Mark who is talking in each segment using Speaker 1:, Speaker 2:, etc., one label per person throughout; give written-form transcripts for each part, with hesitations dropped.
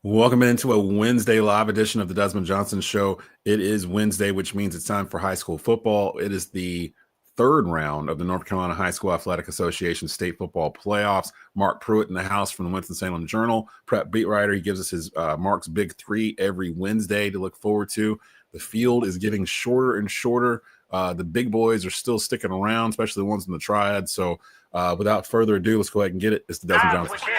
Speaker 1: Welcome into a Wednesday live edition of the Desmond Johnson Show. It is Wednesday, which means it's time for high school football. It is the third round of the North Carolina High School Athletic Association state football playoffs. Marc Pruitt in the house from the Winston Salem Journal, prep beat writer. He gives us his Marc's Big Three every Wednesday to look forward to. The field is getting shorter and shorter. The big boys are still sticking around, especially the ones in the triad. So without further ado, let's go ahead and get it. It's the Desmond Johnson Show.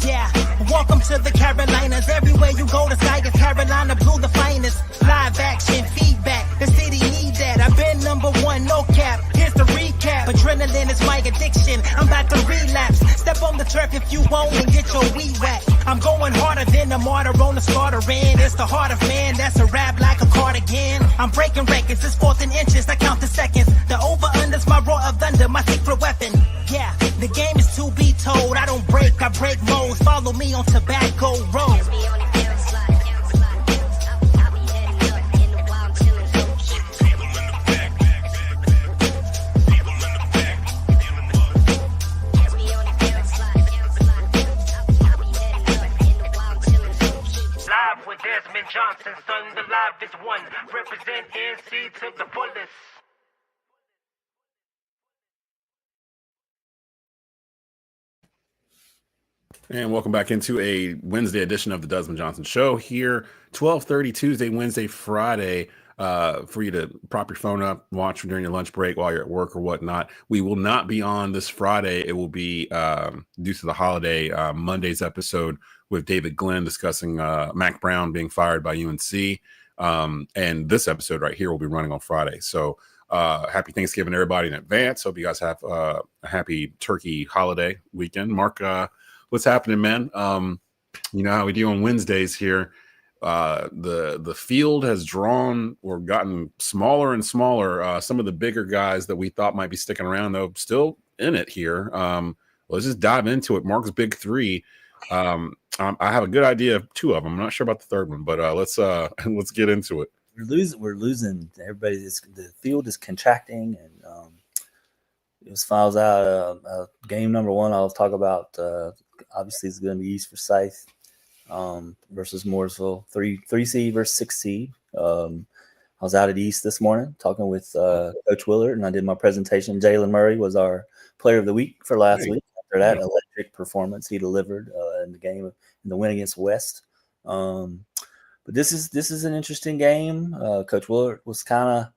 Speaker 2: Yeah, welcome to the Carolinas. Everywhere you go, the sky is Carolina blue, the finest. Live action, feedback, the city need that. I've been number one, no cap. Here's the recap. Adrenaline is my addiction. I'm about to relapse. Step on the turf if you won't and get your weed whacked. I'm going harder than a martyr on the slaughter end. It's the heart of man, that's a rap like a cardigan. I'm breaking records, it's fourth and inches, I count the seconds. The over-under's my roar of thunder, my secret weapon. Yeah, the game is to be told. I don't break, I break modes. Follow me on Tobacco Road.
Speaker 3: Live with Desmond Johnson, son, the live is one. Represent NC to the fullest.
Speaker 1: And welcome back into a Wednesday edition of the Desmond Johnson Show here, 12:30 Tuesday, Wednesday, Friday, for you to prop your phone up, watch during your lunch break while you're at work or whatnot. We will not be on this Friday. It will be, due to the holiday, Monday's episode with David Glenn discussing Mac Brown being fired by UNC. And this episode right here will be running on Friday. So happy Thanksgiving, everybody, in advance. Hope you guys have a happy turkey holiday weekend. Marc, what's happening, man? You know how we do on Wednesdays here. The field has drawn or gotten smaller and smaller. Some of the bigger guys that we thought might be sticking around, though, still in it here. Let's just dive into it. Marc's Big Three. I have a good idea of two of them. I'm not sure about the third one, but let's get into it.
Speaker 4: We're losing. Everybody. The field is contracting, and as far as out game number one, I'll talk about. Obviously, it's going to be East Forsyth versus Mooresville, three seed versus 6 seed. I was out at East this morning talking with Coach Willard, and I did my presentation. Jalen Murray was our player of the week for last week. After that electric performance he delivered in the game in the win against West. But this is an interesting game. Coach Willard was kind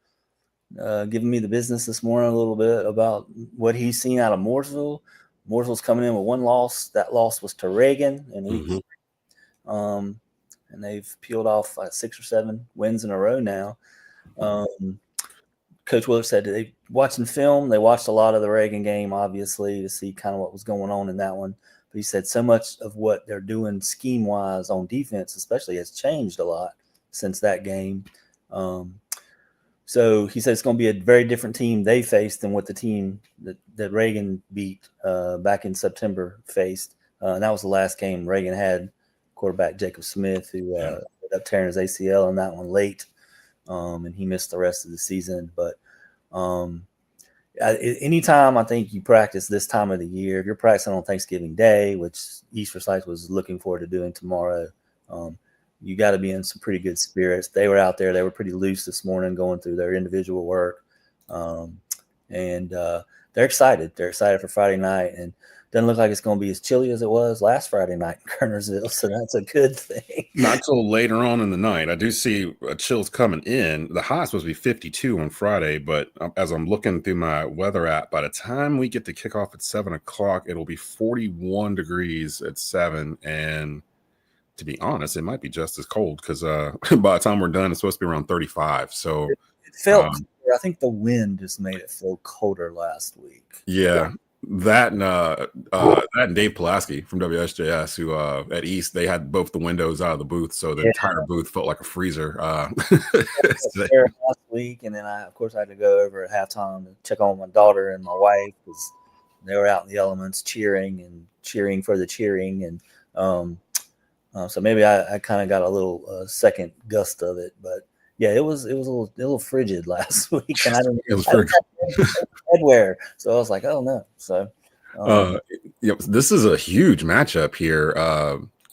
Speaker 4: of giving me the business this morning a little bit about what he's seen out of Mooresville. Mooresville's coming in with one loss. That loss was to Reagan in week 3. And they've peeled off 6 or 7 wins in a row now. Coach Willard said they watching film. They watched a lot of the Reagan game, obviously, to see kind of what was going on in that one. But he said so much of what they're doing scheme-wise on defense, especially, has changed a lot since that game. So he said it's going to be a very different team they faced than what the team that Reagan beat back in September faced. And that was the last game Reagan had quarterback Jacob Smith, who ended up tearing his ACL in that one late, and he missed the rest of the season. But anytime I think you practice this time of the year, if you're practicing on Thanksgiving Day, which East Forsyth was looking forward to doing tomorrow, you got to be in some pretty good spirits. They were out there. They were pretty loose this morning going through their individual work. And they're excited. They're excited for Friday night. And doesn't look like it's going to be as chilly as it was last Friday night in Kernersville. So that's a good thing.
Speaker 1: Not till later on in the night. I do see chills coming in. The high is supposed to be 52 on Friday, but as I'm looking through my weather app, by the time we get to kickoff at 7 o'clock, it'll be 41 degrees at 7. And to be honest, it might be just as cold because by the time we're done, it's supposed to be around 35. So
Speaker 4: it felt colder. I think the wind just made it feel colder last week.
Speaker 1: Yeah. That and Dave Pulaski from WSJS, who at East, they had both the windows out of the booth, so the entire booth felt like a freezer.
Speaker 4: Last week, and then I had to go over at halftime to check on my daughter and my wife because they were out in the elements cheering for the cheering, and so maybe I kind of got a little second gust of it, but yeah, it was a little frigid last week, and I didn't have headwear, so I was like, oh no. So
Speaker 1: Yep, this is a huge matchup here.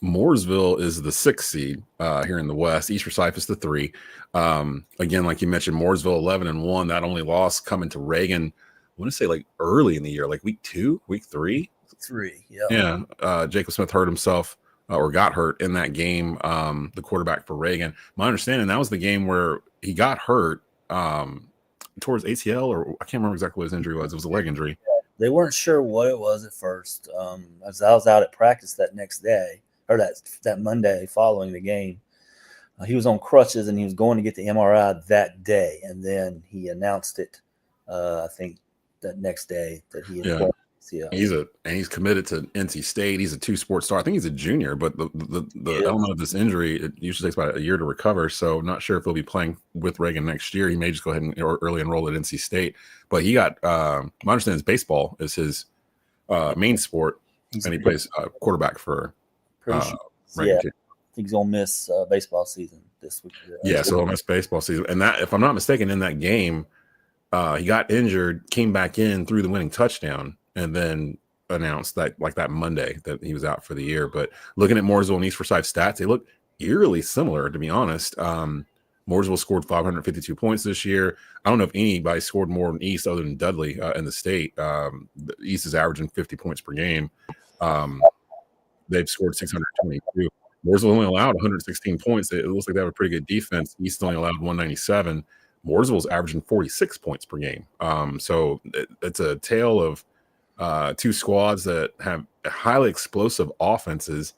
Speaker 1: Mooresville is the 6th seed here in the West. East Forsyth is the 3. Again, like you mentioned, Mooresville 11-1. That only loss coming to Reagan. I want to say like early in the year, like week 2, week 3.
Speaker 4: 3,
Speaker 1: yeah. Jacob Smith hurt himself or got hurt in that game. The quarterback for Reagan. My understanding, that was the game where he got hurt towards ACL, or I can't remember exactly what his injury was. It was a leg injury.
Speaker 4: They weren't sure what it was at first. As I was out at practice that next day, or that Monday following the game, he was on crutches and he was going to get the MRI that day, and then he announced it. I think that next day that he had
Speaker 1: he's committed to NC State. He's a 2-sport star. I think he's a junior, but the element of this injury, it usually takes about a year to recover. So not sure if he'll be playing with Reagan next year. He may just go ahead and early enroll at NC State. But he got my understanding is baseball is his main sport, and he plays quarterback for Reagan.
Speaker 4: I think he's gonna miss baseball season this week.
Speaker 1: So he'll miss baseball season. And that, if I'm not mistaken, in that game, he got injured, came back in, threw the winning touchdown, and then announced that like that Monday that he was out for the year. But looking at Mooresville and East Forsyth stats, they look eerily similar, to be honest. Mooresville scored 552 points this year. I don't know if anybody scored more than East other than Dudley in the state. The East is averaging 50 points per game. They've scored 622. Mooresville only allowed 116 points. It looks like they have a pretty good defense. East only allowed 197. Mooresville's averaging 46 points per game. So it's a tale of 2 squads that have highly explosive offenses.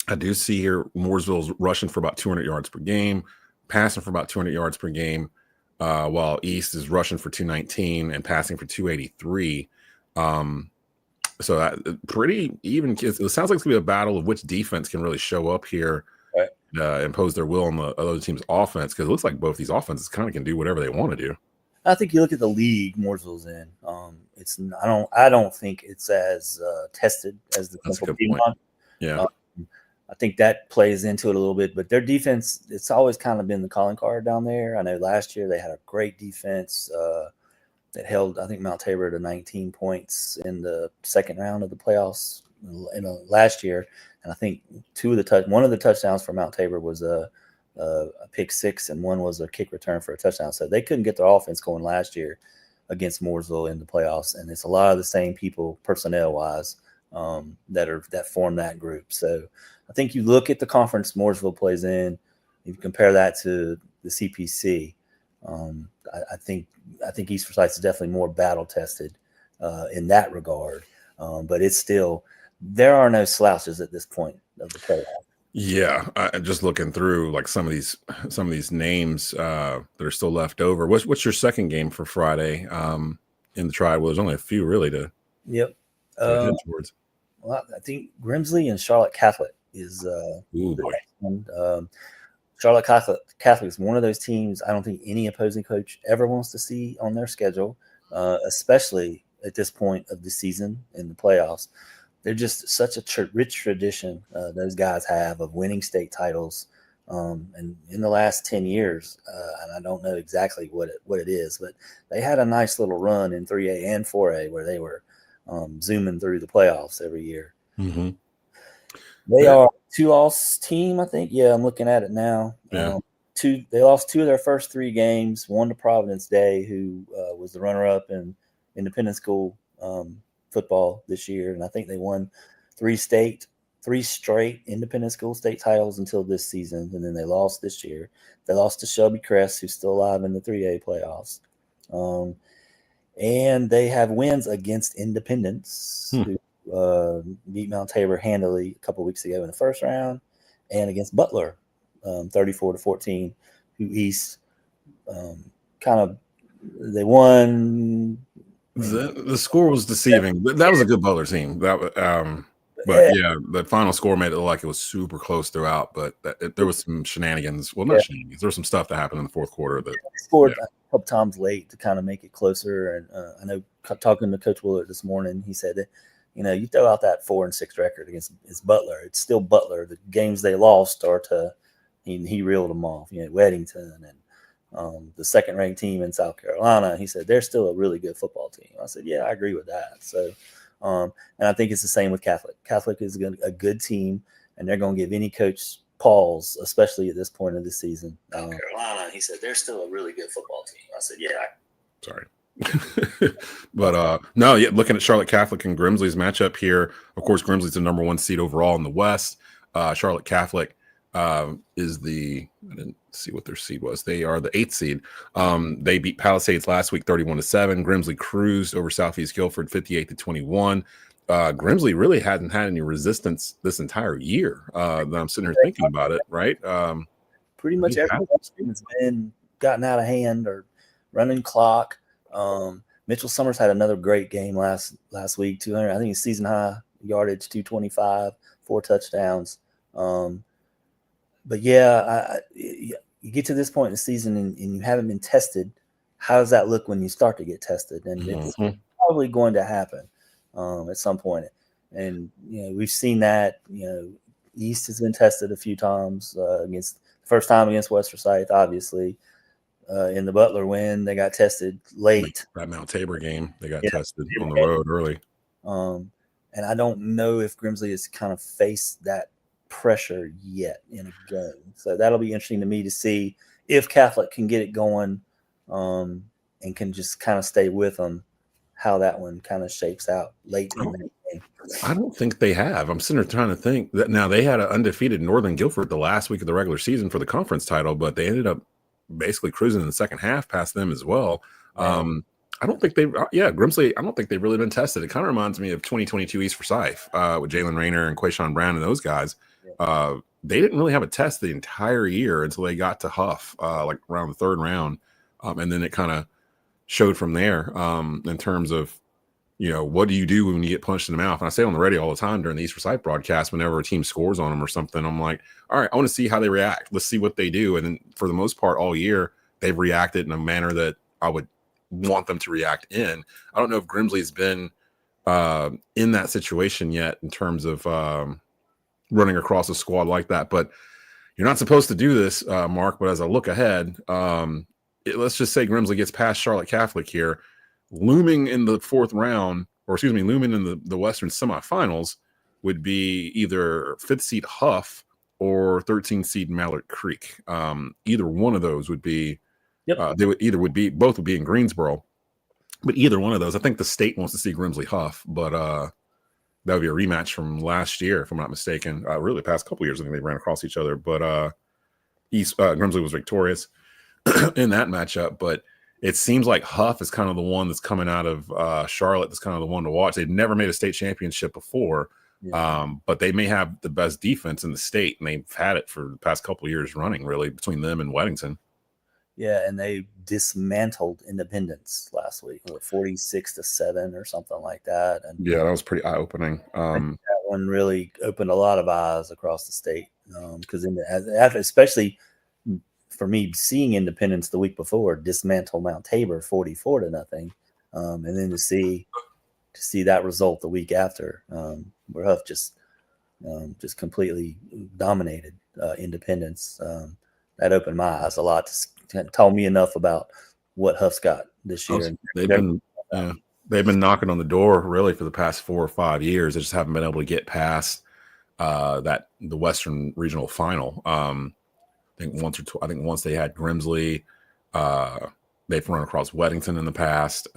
Speaker 1: I do see here Mooresville's rushing for about 200 yards per game, passing for about 200 yards per game, while East is rushing for 219 and passing for 283. So that pretty even. It sounds like it's gonna be a battle of which defense can really show up here, right, impose their will on the other team's offense, because it looks like both these offenses kind of can do whatever they want to do.
Speaker 4: I think you look at the league Mooresville's in. I don't think it's as tested as the Central Piedmont.
Speaker 1: Yeah.
Speaker 4: I think that plays into it a little bit, but their defense, it's always kind of been the calling card down there. I know last year they had a great defense that held, I think, Mount Tabor to 19 points in the second round of the playoffs last year. And I think one of the touchdowns for Mount Tabor was a pick 6, and one was a kick return for a touchdown. So they couldn't get their offense going last year against Mooresville in the playoffs. And it's a lot of the same people personnel wise that form that group. So I think you look at the conference Mooresville plays in, you compare that to the CPC. I think East Forsyth is definitely more battle tested in that regard. But it's still, there are no slouches at this point of the playoff.
Speaker 1: Yeah, just looking through like some of these names that are still left over. What's your second game for Friday in the Triad? Well, there's only a few really to head towards.
Speaker 4: Well, I think Grimsley and Charlotte Catholic is Charlotte Catholic is one of those teams I don't think any opposing coach ever wants to see on their schedule, especially at this point of the season in the playoffs. They're just such a rich tradition those guys have of winning state titles. And in the last 10 years, and I don't know exactly what it is, but they had a nice little run in 3A and 4A where they were zooming through the playoffs every year.
Speaker 1: Mm-hmm.
Speaker 4: They are a 2-loss team, I think. Yeah, I'm looking at it now.
Speaker 1: Yeah.
Speaker 4: They lost 2 of their first 3 games, one to Providence Day, who was the runner-up in independent school football this year. And I think they won 3 straight independent school state titles until this season. And then they lost this year. They lost to Shelby Crest, who's still alive in the 3A playoffs. And they have wins against Independents, who beat Mount Tabor handily a couple weeks ago in the first round, and against Butler, 34-14, who East they won.
Speaker 1: The score was deceiving. That was a good Butler team. The final score made it look like it was super close throughout. But there was some shenanigans. Well, not shenanigans. There was some stuff that happened in the fourth quarter that
Speaker 4: scored a couple times late to kind of make it closer. And I know talking to Coach Willard this morning, he said that, you throw out that 4-6 record against Butler. It's still Butler. The games they lost are to he reeled them off. Weddington the second-ranked team in South Carolina. He said they're still a really good football team. I said, yeah, I agree with that. So, and I think it's the same with Catholic. Catholic is a good team, and they're going to give any coach pause, especially at this point of the season. South Carolina, he said they're still a really good football team. I said, yeah.
Speaker 1: Sorry. But no, yeah, looking at Charlotte Catholic and Grimsley's matchup here, of course, Grimsley's the number 1 seed overall in the West. Charlotte Catholic is I didn't see what their seed was. They are the 8th seed. They beat Palisades last week 31-7. Grimsley cruised over Southeast Guilford 58-21. Grimsley really hadn't had any resistance this entire year. That I'm sitting here thinking about it, right?
Speaker 4: Pretty much everything's been gotten out of hand or running clock. Mitchell Summers had another great game last week. 200, I think it's season high yardage, 225, 4 touchdowns. But yeah, you get to this point in the season and you haven't been tested. How does that look when you start to get tested? And it's probably going to happen at some point. And we've seen that. East has been tested a few times first time against West Forsyth, obviously. In the Butler win, they got tested late.
Speaker 1: That Mount Tabor game, they got tested on the road early.
Speaker 4: And I don't know if Grimsley has kind of faced that pressure yet in a game. So that'll be interesting to me to see if Catholic can get it going and can just kind of stay with them, how that one kind of shapes out late in the game.
Speaker 1: I don't think they have. I'm sitting there trying to think that now they had an undefeated Northern Guilford the last week of the regular season for the conference title, but they ended up basically cruising in the second half past them as well. I don't think Grimsley, I don't think they've really been tested. It kind of reminds me of 2022 East Forsyth with Jalen Rayner and Quayshawn Brown and those guys. They didn't really have a test the entire year until they got to Huff, like around the 3rd round. And then it kind of showed from there in terms of, what do you do when you get punched in the mouth? And I say it on the radio all the time during the East Forsyth broadcast, whenever a team scores on them or something, I'm like, all right, I want to see how they react. Let's see what they do. And then for the most part, all year, they've reacted in a manner that I would want them to react in. I don't know if Grimsley's been in that situation yet in terms of running across a squad like that. But you're not supposed to do this, Mark. But as I look ahead, let's just say Grimsley gets past Charlotte Catholic here. Looming in the 4th round, looming in the Western semifinals would be either 5th seed Huff or 13th seed Mallard Creek. Either one of those would be, both would be in Greensboro. But either one of those, I think the state wants to see Grimsley Huff, but that would be a rematch from last year, if I'm not mistaken. Really, the past couple of years, I think they ran across each other. But Grimsley was victorious in that matchup. But it seems like Huff is kind of the one that's coming out of Charlotte that's kind of the one to watch. They've never made a state championship before, but they may have the best defense in the state, and they've had it for the past couple of years running, really, between them and Weddington.
Speaker 4: Yeah, and they dismantled Independence last week, 46-7 or something like that. And
Speaker 1: yeah, that was pretty eye-opening.
Speaker 4: That one really opened a lot of eyes across the state because especially – for me, seeing Independence the week before dismantle Mount Tabor 44-0, and then to see that result the week after, where Huff just completely dominated Independence, that opened my eyes a lot. Told me enough about what Huff's got this year.
Speaker 1: They've been knocking on the door really for the past 4 or 5 years. They just haven't been able to get past the Western Regional Final. I think once they had Grimsley. They've run across Weddington in the past.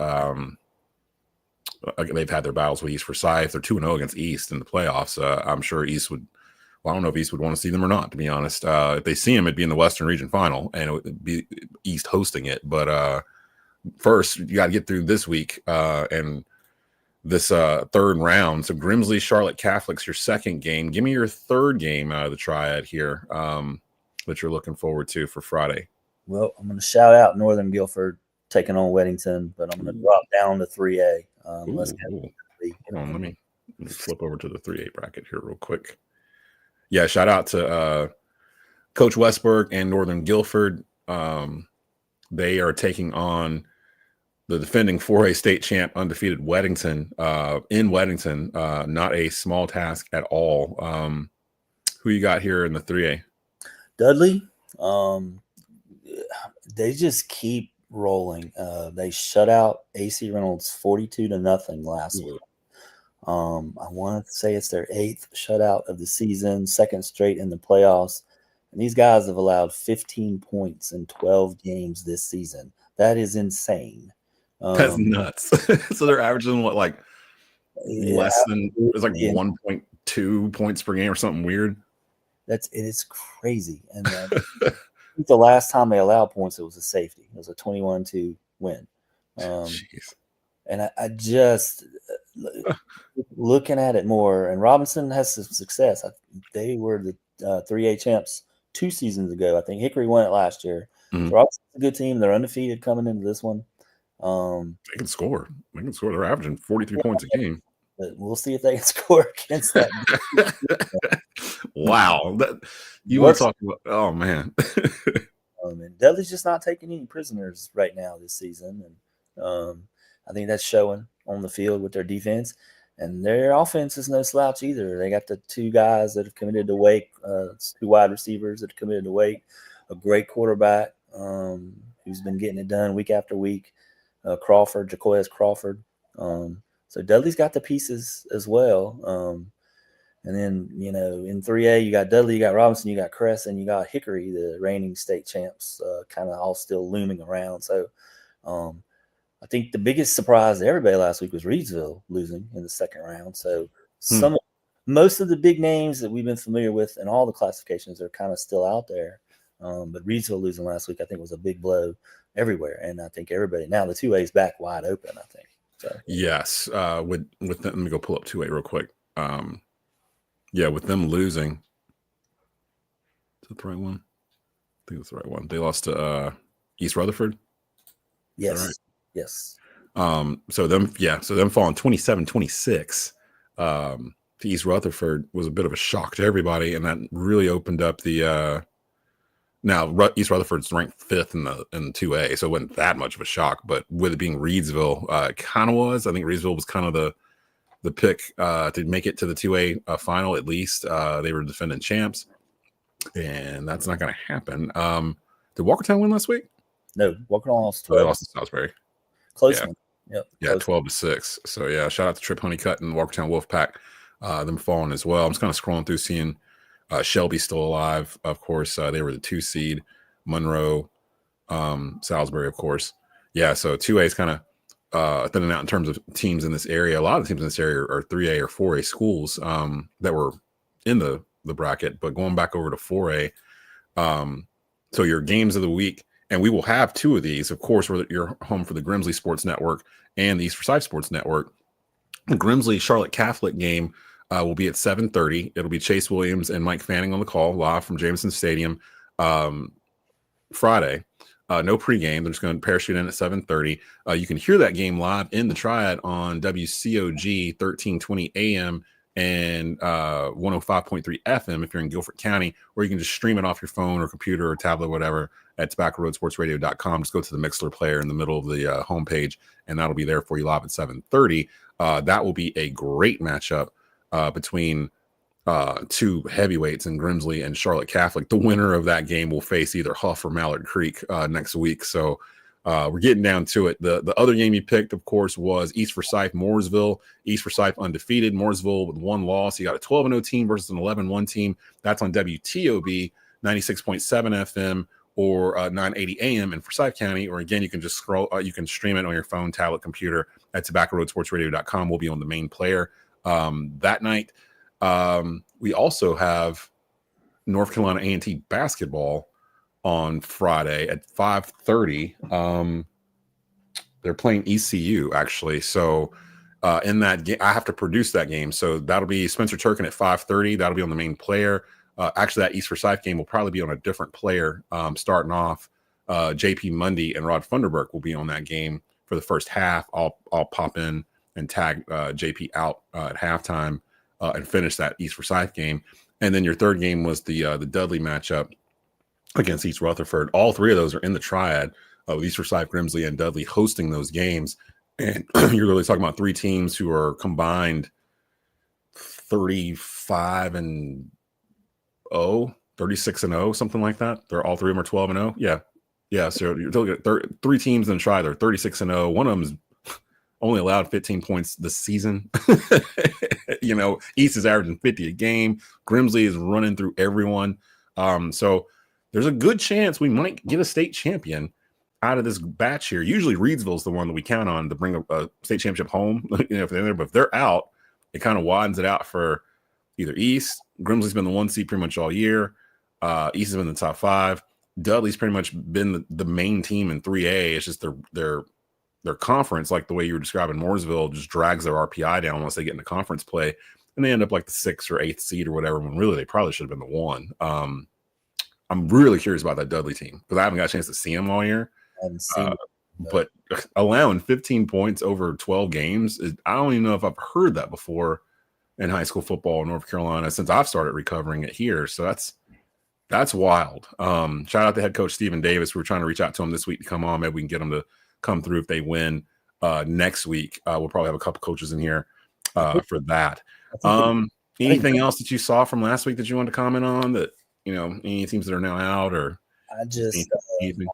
Speaker 1: They've had their battles with East Forsyth. They're 2-0 against East in the playoffs. I'm sure East would. Well, I don't know if East would want to see them or not, to be honest. If they see them, it'd be in the Western Region Final, and it would be East hosting it. But first, you got to get through this week and this 3rd round. So Grimsley, Charlotte Catholic's your 2nd game. Give me your 3rd game out of the triad here. That you're looking forward to for Friday?
Speaker 4: Well, I'm going to shout out Northern Guilford taking on Weddington, but I'm going to drop down to 3A. Let's
Speaker 1: Hold on, let me flip over to the 3A bracket here real quick. Yeah, shout out to Coach Westberg and Northern Guilford. They are taking on the defending 4A state champ, undefeated Weddington in Weddington. Not a small task at all. Who you got here in the 3A?
Speaker 4: Dudley, They just keep rolling. They shut out AC Reynolds 42-0 last week. I want to say it's their 8th shutout of the season, 2nd straight in the playoffs. And these guys have allowed 15 points in 12 games this season. That is insane.
Speaker 1: That's nuts. So they're averaging what, like less than, it's like 1.2 points per game or something weird.
Speaker 4: It is crazy. And the last time they allowed points, it was a safety. It was a 21-2 win.
Speaker 1: Jeez.
Speaker 4: And I just looking at it more, and Robinson has some success. They were the 3A champs 2 seasons ago. I think Hickory won it last year.
Speaker 1: Mm-hmm.
Speaker 4: So Robinson's a good team. They're undefeated coming into this one.
Speaker 1: They can score. They're averaging 43 points a game.
Speaker 4: But we'll see if they can score against that.
Speaker 1: Wow. You want to talk about, oh, man.
Speaker 4: And Dudley's just not taking any prisoners right now this season. And I think that's showing on the field with their defense. And their offense is no slouch either. They got the 2 guys that have committed to Wake, 2 wide receivers that have committed to Wake, a great quarterback who's been getting it done week after week, Jacoyes Crawford. So Dudley's got the pieces as well. And then, in 3A, you got Dudley, you got Robinson, you got Cress, and you got Hickory, the reigning state champs, kind of all still looming around. So I think the biggest surprise to everybody last week was Reidsville losing in the 2nd round. So most of the big names that we've been familiar with in all the classifications are kind of still out there. But Reidsville losing last week, I think, was a big blow everywhere. And I think everybody now, the 2A is back wide open, I think. So
Speaker 1: yes. With them, let me go pull up 2A real quick. With them losing. Is that the right one? I think it's the right one. They lost to East Rutherford.
Speaker 4: Yes.
Speaker 1: Right?
Speaker 4: Yes.
Speaker 1: So them falling 27-26 to East Rutherford was a bit of a shock to everybody, and that really opened up the now East Rutherford's ranked 5th in 2A, so it wasn't that much of a shock, but with it being Reidsville, it kind of was. I think Reidsville was kind of the pick to make it to the 2A final at least. They were defending champs, and that's not going to happen. Did Walkertown win last week?
Speaker 4: No, Walkertown lost.
Speaker 1: They lost to Salisbury.
Speaker 4: Close one. Yep.
Speaker 1: Yeah, 12-6. So yeah, shout out to Trip Honeycutt and Walkertown Wolfpack, them falling as well. I'm just kind of scrolling through, seeing Shelby still alive. Of course, they were the 2 seed. Monroe, Salisbury, of course. Yeah, so 2A is kind of thinning out in terms of teams in this area. A lot of the teams in this area are 3A or 4A schools that were in the bracket, but going back over to 4A. So your games of the week. And we will have 2 of these, of course, where you're home for the Grimsley Sports Network and the East Forsyth Sports Network. The Grimsley Charlotte Catholic game will be at 7:30. It'll be Chase Williams and Mike Fanning on the call, live from Jameson Stadium Friday. No pregame. They're just going to parachute in at 7:30. You can hear that game live in the Triad on WCOG 1320 AM and 105.3 FM if you're in Guilford County, or you can just stream it off your phone or computer or tablet, whatever, at tobaccoroadsportsradio.com. Just go to the Mixler player in the middle of the homepage, and that'll be there for you live at 7:30. That will be a great matchup between 2 heavyweights in Grimsley and Charlotte Catholic. The winner of that game will face either Huff or Mallard Creek next week. So we're getting down to it. The other game you picked, of course, was East Forsyth Mooresville. East Forsyth undefeated. Mooresville with 1 loss. You got a 12-0 team versus an 11-1 team. That's on WTOB 96.7 FM or 980 AM in Forsyth County. Or again, you can just scroll. You can stream it on your phone, tablet, computer at tobaccoroadsportsradio.com. We'll be on the main player that night. We also have North Carolina A&T basketball on Friday at 5:30. They're playing ECU, actually. So in that game, I have to produce that game. So that'll be Spencer Turkin at 5:30. That'll be on the main player. Actually, that East Forsyth game will probably be on a different player starting off. JP Mundy and Rod Funderburk will be on that game for the first half. I'll pop in and tag JP out at halftime and finish that East Forsyth game. And then your third game was the Dudley matchup against East Rutherford. All 3 of those are in the Triad with East Forsyth, Grimsley, and Dudley hosting those games. And you're really talking about 3 teams who are combined 35-0, 36-0, something like that. They're all 3 of them are 12-0. Yeah, Yeah, so you're looking at three teams in try. They're 36-0. One of them's only allowed 15 points this season. East is averaging 50 a game. Grimsley is running through everyone. So there's a good chance we might get a state champion out of this batch here. Usually Reidsville's the one that we count on to bring a state championship home, if they're there. But if they're out, it kind of widens it out for either East. Grimsley's been the 1 seed pretty much all year. East has been in the top 5. Dudley's pretty much been the main team in 3A. It's just their conference, like the way you were describing Mooresville, just drags their RPI down once they get into conference play, and they end up like the 6th or 8th seed or whatever, when really they probably should have been the 1. I'm really curious about that Dudley team because I haven't got a chance to see them all year.
Speaker 4: I haven't seen it,
Speaker 1: but allowing 15 points over 12 games, I don't even know if I've heard that before in high school football in North Carolina since I've started recovering it here. So that's wild. Shout out to head coach Stephen Davis. We were trying to reach out to him this week to come on. Maybe we can get him to come through if they win next week. We'll probably have a couple coaches in here for that. Anything else that you saw from last week that you wanted to comment on that, any teams that are now out or anything?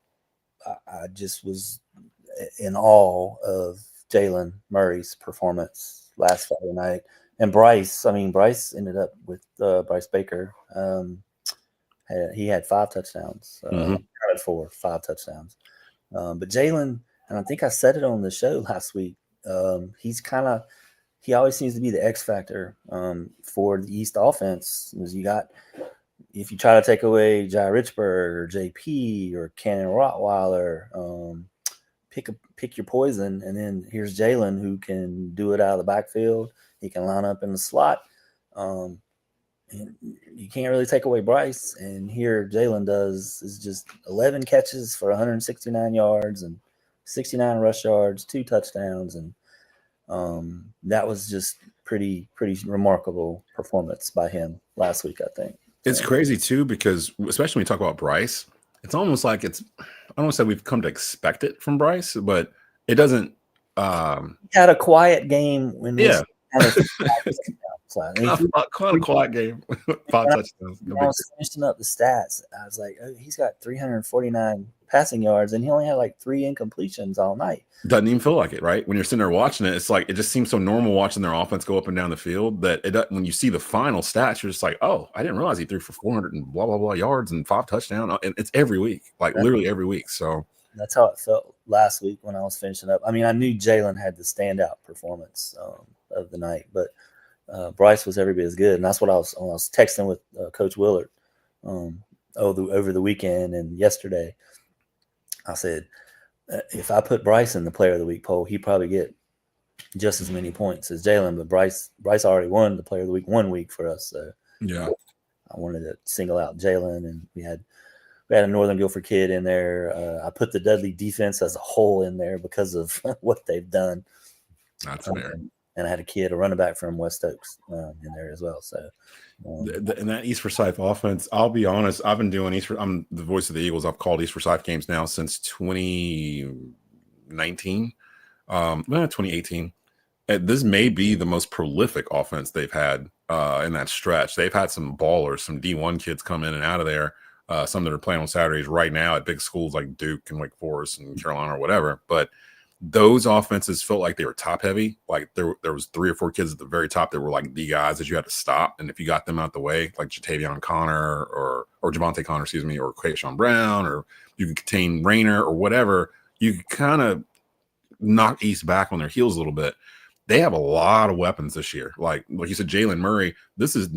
Speaker 4: I just was in awe of Jalen Murray's performance last Friday night. And Bryce ended up with Bryce Baker. He had 5 touchdowns. Counted for 5 touchdowns. But Jalen, and I think I said it on the show last week, he always seems to be the X factor for the East offense. If you try to take away Jai Richburg or JP or Cannon Rottweiler, pick your poison, and then here's Jalen who can do it out of the backfield. He can line up in the slot. And you can't really take away Bryce. And here Jalen is just 11 catches for 169 yards and 69 rush yards, 2 touchdowns. And that was just pretty remarkable performance by him last week, I think.
Speaker 1: It's crazy too, because especially when we talk about Bryce, it's almost like I don't want to say we've come to expect it from Bryce, but it doesn't.
Speaker 4: He had a quiet game when kind
Speaker 1: of quiet game. 5 touchdowns.
Speaker 4: I was finishing up the stats. I was like, he's got 349 passing yards, and he only had like 3 incompletions all night.
Speaker 1: Doesn't even feel like it, right? When you're sitting there watching it, it's like it just seems so normal watching their offense go up and down the field that when you see the final stats, you're just like, oh, I didn't realize he threw for 400 and blah blah blah yards and 5 touchdowns. And it's every week, literally every week. So
Speaker 4: that's how it felt last week when I was finishing up. I mean, I knew Jalen had the standout performance of the night, but Bryce was every bit as good, and that's what I was texting with Coach Willard over the weekend and yesterday. I said, if I put Bryce in the Player of the Week poll, he'd probably get just as many points as Jalen. But Bryce already won the Player of the Week 1 week for us, so
Speaker 1: yeah,
Speaker 4: I wanted to single out Jalen, and we had a Northern Guilford kid in there. I put the Dudley defense as a whole in there because of what they've done.
Speaker 1: That's fair.
Speaker 4: And I had a running back from West Oaks in there as well. So,
Speaker 1: and that East Forsyth offense, I'll be honest, I've been doing I'm the voice of the Eagles. I've called East Forsyth games now since 2019, 2018. This may be the most prolific offense they've had in that stretch. They've had some ballers, some D1 kids come in and out of there. Some that are playing on Saturdays right now at big schools like Duke and Wake Forest and Carolina or whatever. But those offenses felt like they were top heavy. Like there was 3 or 4 kids at the very top that were like the guys that you had to stop. And if you got them out the way, like Jatavion Connor or Javante Connor, or Quayshawn Brown, or you could contain Rayner or whatever, you could kind of knock East back on their heels a little bit. They have a lot of weapons this year. Like you said, Jalen Murray, this is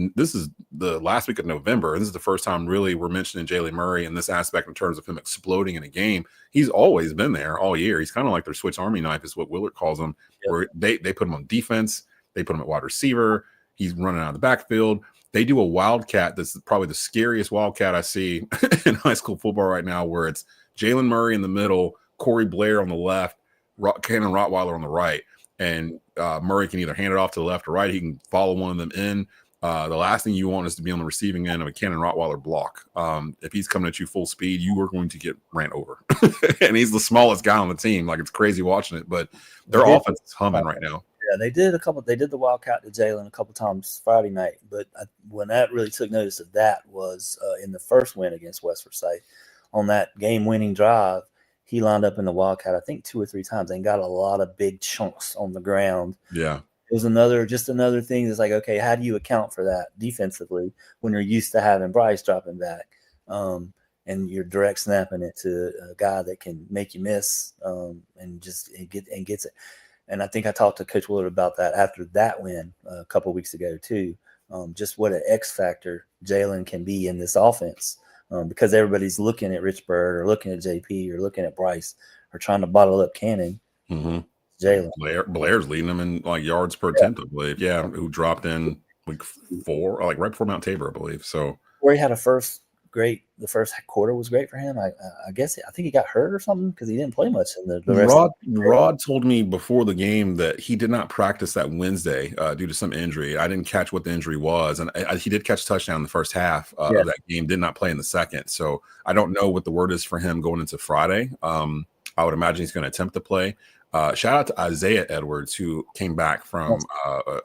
Speaker 1: the last week of November. This is the first time really we're mentioning Jalen Murray in this aspect in terms of him exploding in a game. He's always been there all year. He's kind of like their Swiss Army knife is what Willard calls him, where they put him on defense. They put him at wide receiver. He's running out of the backfield. They do a wildcat that's probably the scariest wildcat I see in high school football right now, where it's Jalen Murray in the middle, Corey Blair on the left, Cannon Rottweiler on the right. And Murray can either hand it off to the left or right. He can follow one of them in. The last thing you want is to be on the receiving end of a Cannon Rottweiler block. If he's coming at you full speed, you are going to get ran over. And he's the smallest guy on the team. Like, it's crazy watching it, but their offense is humming right now.
Speaker 4: Yeah, they did the wildcat to Jalen a couple times Friday night. But when that really took notice of that was in the first win against West Forsyth. on that game-winning drive, he lined up in the Wildcat, I think 2 or 3 times, and got a lot of big chunks on the ground.
Speaker 1: Yeah.
Speaker 4: It was another thing that's like, okay, how do you account for that defensively when you're used to having Bryce dropping back, and you're direct snapping it to a guy that can make you miss, and gets it. And I think I talked to Coach Willard about that after that win a couple of weeks ago too. Just what an X factor Jalen can be in this offense, because everybody's looking at Richburg or looking at JP or looking at Bryce or trying to bottle up Cannon.
Speaker 1: Mm-hmm.
Speaker 4: Jalen
Speaker 1: Blair's leading them in like yards per attempt, I believe. Yeah, who dropped in week 4, like right before Mount Tabor, I believe. So
Speaker 4: where he had the first quarter was great for him. I think he got hurt or something because he didn't play much in the rest.
Speaker 1: Rod told me before the game that he did not practice that Wednesday due to some injury. I didn't catch what the injury was, and he did catch a touchdown in the first half of that game. Did not play in the second, so I don't know what the word is for him going into Friday. I would imagine he's going to attempt to play. Shout out to Isaiah Edwards, who came back from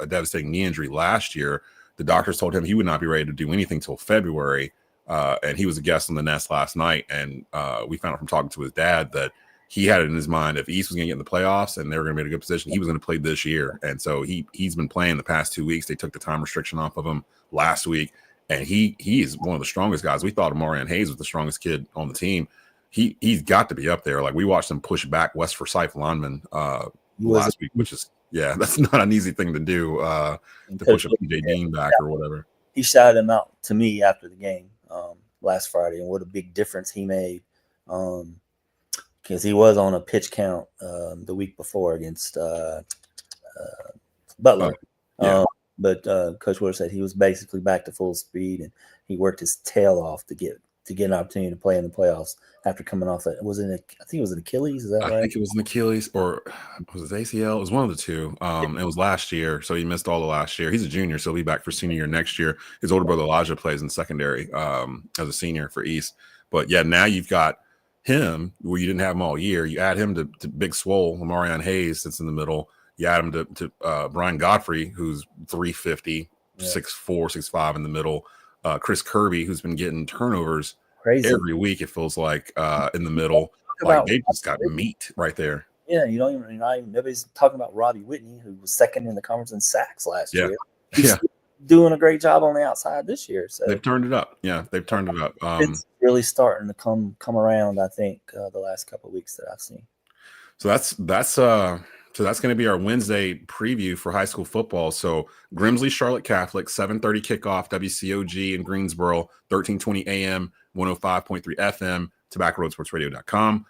Speaker 1: a devastating knee injury last year. The doctors told him he would not be ready to do anything till February. And he was a guest on the Nest last night. And we found out from talking to his dad that he had it in his mind if East was going to get in the playoffs and they were going to be in a good position, he was going to play this year. And so he's been playing the past 2 weeks. They took the time restriction off of him last week. And he is one of the strongest guys. We thought Amarian Hayes was the strongest kid on the team. He's got to be up there. Like we watched him push back West Forsyth lineman last week, which is that's not an easy thing to do to push a PJ Dean back or whatever.
Speaker 4: He shouted him out to me after the game last Friday, and what a big difference he made, because he was on a pitch count the week before against Butler. But Coach Willard said he was basically back to full speed, and he worked his tail off to get an opportunity to play in the playoffs after coming off that. I think it was an Achilles. Is that right?
Speaker 1: I think it was an Achilles, or was it ACL? It was one of the two. It was last year, so he missed all the last year. He's a junior, so he'll be back for senior year next year. His older brother Elijah plays in secondary as a senior for East. But yeah, now you've got him where you didn't have him all year. You add him to Big Swole, Amarian Hayes sits in the middle. You add him to Brian Godfrey, who's 350, 6'4", 6'5" in the middle. Chris Kirby, who's been getting turnovers every week, it feels like, in the middle. Like they just got meat right there.
Speaker 4: Yeah, nobody's talking about Robbie Whitney, who was second in the conference in sacks last year. He's doing a great job on the outside this year. So
Speaker 1: they've turned it up. Yeah, they've turned it up.
Speaker 4: It's really starting to come around, I think, the last couple of weeks that I've seen.
Speaker 1: So that's going to be our Wednesday preview for high school football. So Grimsley Charlotte Catholic, 7:30 kickoff, WCOG in Greensboro, 1320 AM, 105.3 FM, TobaccoRoadSportsRadio.com.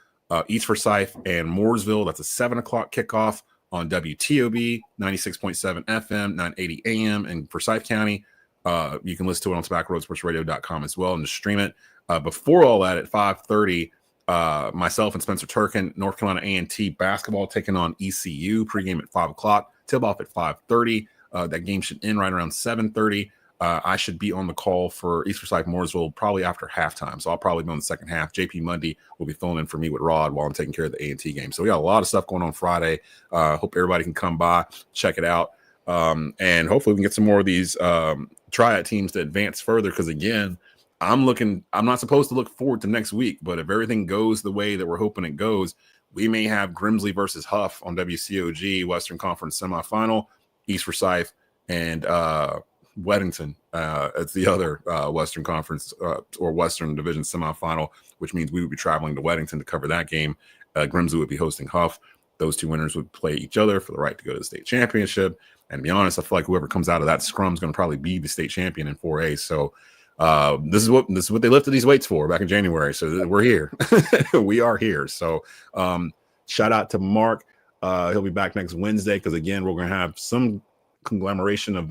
Speaker 1: East Forsyth and Mooresville, that's a 7 o'clock kickoff on WTOB, 96.7 FM, 980 AM in Forsyth County. You can listen to it on TobaccoRoadSportsRadio.com as well and just stream it. Before all that, at 5:30, myself and Spencer Turkin, North Carolina A&T basketball taking on ECU, pregame at 5 o'clock, tip-off at 5:30. That game should end right around 7:30. I should be on the call for East Forsyth Mooresville probably after halftime, so I'll probably be on the second half. JP Mundy will be filling in for me with Rod while I'm taking care of the A&T game. So we got a lot of stuff going on Friday. Hope everybody can come by, check it out, and hopefully we can get some more of these tryout teams to advance further, because, again, I'm not supposed to look forward to next week, but if everything goes the way that we're hoping it goes, we may have Grimsley versus Huff on WCOG Western Conference semifinal, East Forsyth and Weddington as the other Western Conference or Western Division semifinal, which means we would be traveling to Weddington to cover that game. Grimsley would be hosting Huff. Those two winners would play each other for the right to go to the state championship. And to be honest, I feel like whoever comes out of that scrum is going to probably be the state champion in 4A. So this is what they lifted these weights for back in January. So we're here. We are here. So shout out to Marc. He'll be back next Wednesday because, again, we're going to have some conglomeration of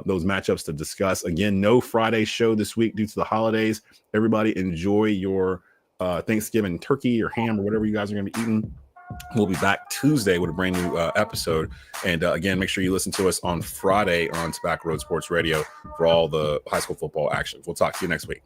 Speaker 1: those matchups to discuss. Again, no Friday show this week due to the holidays. Everybody enjoy your Thanksgiving turkey or ham or whatever you guys are going to be eating. We'll be back Tuesday with a brand new episode. And again, make sure you listen to us on Friday on Tobacco Road Sports Radio for all the high school football action. We'll talk to you next week.